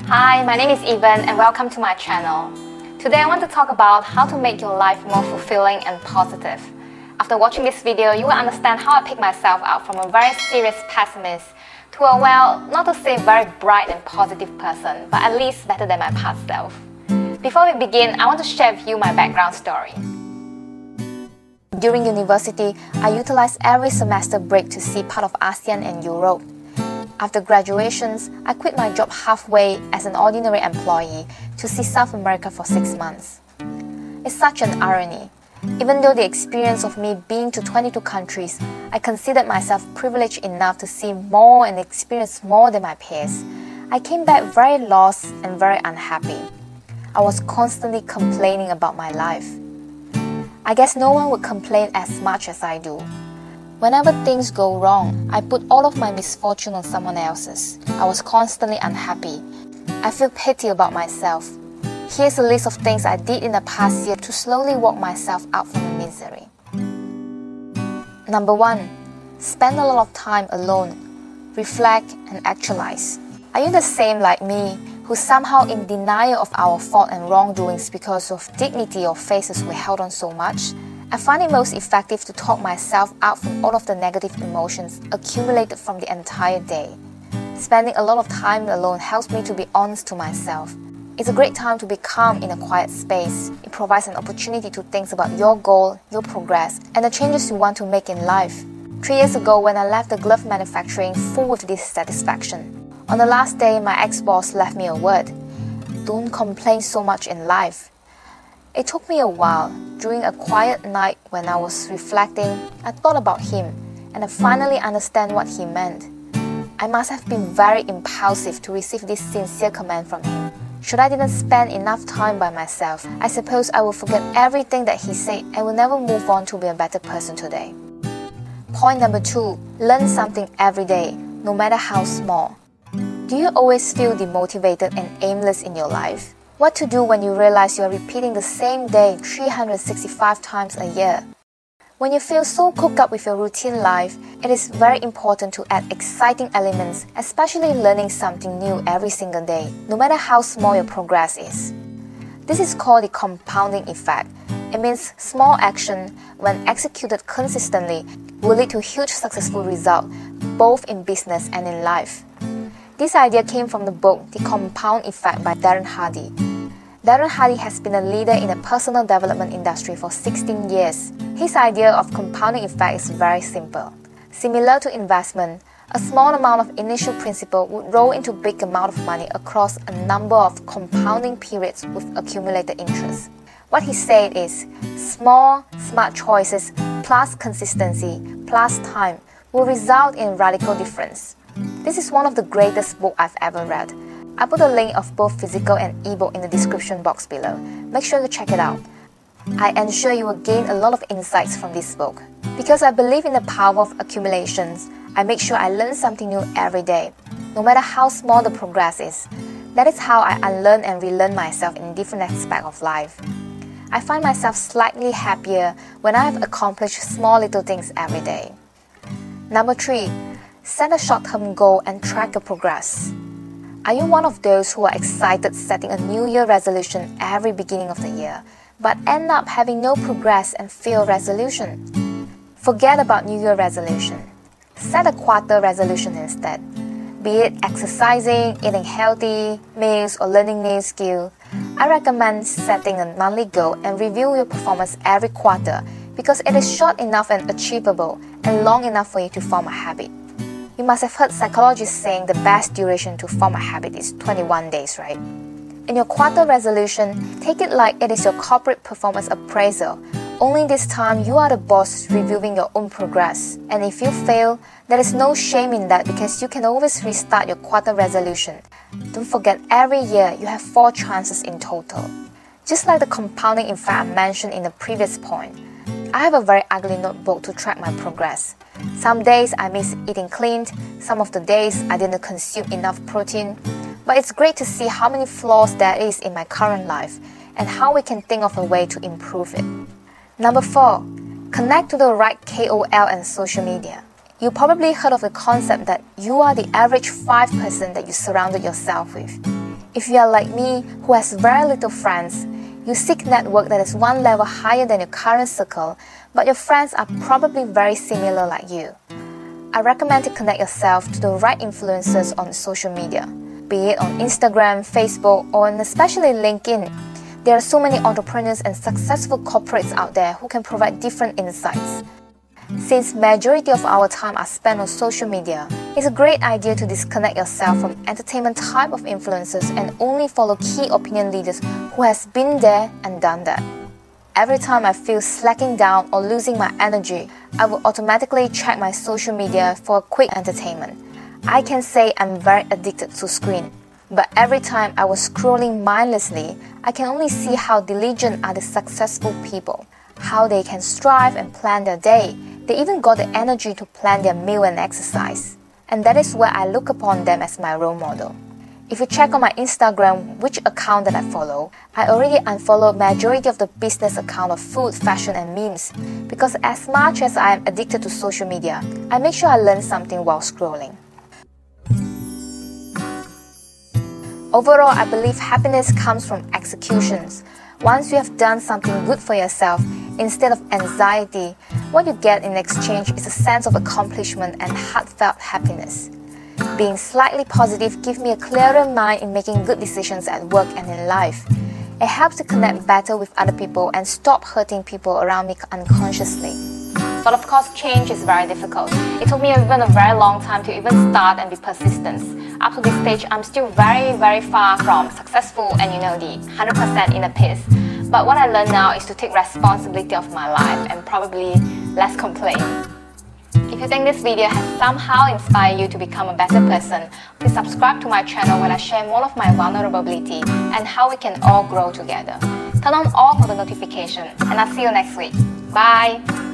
Hi, my name is Evan and welcome to my channel. Today I want to talk about how to make your life more fulfilling and positive. After watching this video, you will understand how I pick myself out from a very serious pessimist to a, well, not to say very bright and positive person, but at least better than my past self. Before we begin, I want to share with you my background story. During university, I utilized every semester break to see part of ASEAN and Europe. After graduations, I quit my job halfway as an ordinary employee to see South America for 6 months. It's such an irony. Even though the experience of me being to 22 countries, I considered myself privileged enough to see more and experience more than my peers, I came back very lost and very unhappy. I was constantly complaining about my life. I guess no one would complain as much as I do. Whenever things go wrong, I put all of my misfortune on someone else's. I was constantly unhappy. I feel pity about myself. Here's a list of things I did in the past year to slowly walk myself out from the misery. Number 1. Spend a lot of time alone. Reflect and actualize. Are you the same like me, who's somehow in denial of our fault and wrongdoings because of dignity or faces we held on so much? I find it most effective to talk myself out from all of the negative emotions accumulated from the entire day. Spending a lot of time alone helps me to be honest to myself. It's a great time to be calm in a quiet space. It provides an opportunity to think about your goal, your progress, and the changes you want to make in life. 3 years ago, when I left the glove manufacturing full with dissatisfaction, on the last day, my ex-boss left me a word: "Don't complain so much in life." It took me a while. During a quiet night when I was reflecting, I thought about him and I finally understand what he meant. I must have been very impulsive to receive this sincere comment from him. Should I didn't spend enough time by myself, I suppose I will forget everything that he said and will never move on to be a better person today. Point number 2. Learn something every day, no matter how small. Do you always feel demotivated and aimless in your life? What to do when you realize you are repeating the same day 365 times a year? When you feel so cooped up with your routine life, it is very important to add exciting elements, especially learning something new every single day, no matter how small your progress is. This is called the compounding effect. It means small action, when executed consistently, will lead to huge successful results, both in business and in life. This idea came from the book The Compound Effect by Darren Hardy. Darren Hardy has been a leader in the personal development industry for 16 years. His idea of compounding effect is very simple. Similar to investment, a small amount of initial principal would roll into big amount of money across a number of compounding periods with accumulated interest. What he said is, small, smart choices plus consistency plus time will result in radical difference. This is one of the greatest books I've ever read. I put a link of both physical and ebook in the description box below. Make sure to check it out. I ensure you will gain a lot of insights from this book. Because I believe in the power of accumulations, I make sure I learn something new every day, no matter how small the progress is. That is how I unlearn and relearn myself in different aspects of life. I find myself slightly happier when I have accomplished small little things every day. Number 3. Set a short-term goal and track your progress. Are you one of those who are excited setting a New Year resolution every beginning of the year, but end up having no progress and fail resolution? Forget about New Year resolution. Set a quarter resolution instead. Be it exercising, eating healthy meals, or learning new skills, I recommend setting a monthly goal and review your performance every quarter because it is short enough and achievable and long enough for you to form a habit. You must have heard psychologists saying the best duration to form a habit is 21 days, right? In your quarter resolution, take it like it is your corporate performance appraisal. Only this time you are the boss reviewing your own progress. And if you fail, there is no shame in that because you can always restart your quarter resolution. Don't forget, every year you have 4 chances in total. Just like the compounding effect I mentioned in the previous point, I have a very ugly notebook to track my progress. Some days I miss eating clean, some of the days I didn't consume enough protein. But it's great to see how many flaws there is in my current life and how we can think of a way to improve it. Number 4. Connect to the right KOL and social media. You probably heard of the concept that you are the average 5 person that you surrounded yourself with. If you are like me, who has very little friends, you seek network that is one level higher than your current circle, but your friends are probably very similar like you. I recommend to connect yourself to the right influencers on social media, be it on Instagram, Facebook, or especially LinkedIn. There are so many entrepreneurs and successful corporates out there who can provide different insights. Since majority of our time are spent on social media, it's a great idea to disconnect yourself from entertainment type of influencers and only follow key opinion leaders who has been there and done that. Every time I feel slacking down or losing my energy, I will automatically check my social media for a quick entertainment. I can say I'm very addicted to screen, but every time I was scrolling mindlessly, I can only see how diligent are the successful people, how they can strive and plan their day. They even got the energy to plan their meal and exercise. And that is where I look upon them as my role model. If you check on my Instagram which account that I follow, I already unfollowed majority of the business account of food, fashion and memes, because as much as I am addicted to social media, I make sure I learn something while scrolling. Overall, I believe happiness comes from executions. Once you have done something good for yourself, instead of anxiety, what you get in exchange is a sense of accomplishment and heartfelt happiness. Being slightly positive gives me a clearer mind in making good decisions at work and in life. It helps to connect better with other people and stop hurting people around me unconsciously. But of course, change is very difficult. It took me even a very long time to even start and be persistent. Up to this stage, I'm still very far from successful and the 100% inner peace. But what I learned now is to take responsibility of my life and probably less complain. If you think this video has somehow inspired you to become a better person, please subscribe to my channel where I share more of my vulnerability and how we can all grow together. Turn on all of the notifications and I'll see you next week. Bye!